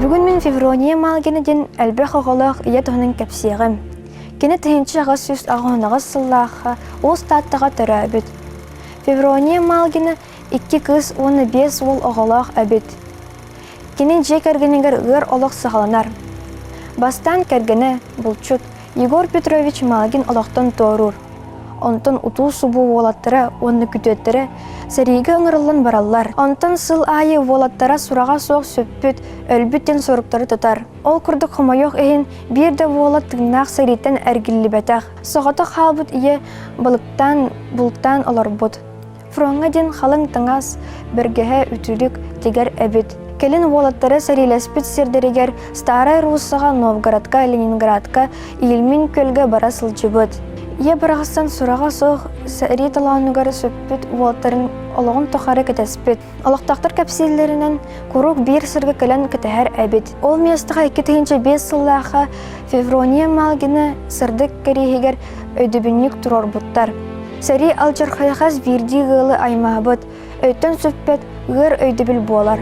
Бүгін мен Феврония малгені ден әлбәқ оғалақ ие тұғының кәпсеғім. Кені тәйінші ағыз сүз ағығынағыз сыллаққа ол статтыға түрі әбіт. Феврония малгені 2 кыз 15 ол оғалақ әбіт. Кені жек әргенігер ұғыр олық сығаланар. Бастан кәргені бұлчут Егор Петрович малгин олақтан торур. Онтан утул субу волаттары, онны күтеттері, сәрейгі ұңырылын баралар. Онтан сыл айы волаттара сұраға соқ сөппіт, өлбіттен сорыптары тұтар. Ол күрдік қымайық әйін бірді волат тыңнақ сәрейттен әргілі бәтәқ. Соғаты қалбыт ие балықтан, бұлттан олар бұд. Фронға ден қалың тыңас, біргеhe үтілік тегер әбіт. Келін волаттары сәрелеспіт сердерегер Старай Руссаға, Новгородка, Ленинградка, Илмин көлге бара сылчыбыт. Е бірағыстан сұраға соқ сәрей талауынығары сөппіт волаттарын олығын тоқары кәтәспіт. Олықтақтар кәпселерінен күрік бір сырғы кәлін кәтәхәр әбіт. Ол местіға 2-5 сыллаға Феврония малгіні сырдық кәрейгер өйдібінік тұрор бұттар. Сәрей алжарқайқаз бірді ғылы аймағыбыт, өйттен сөппет ғыр өйдібіл болар.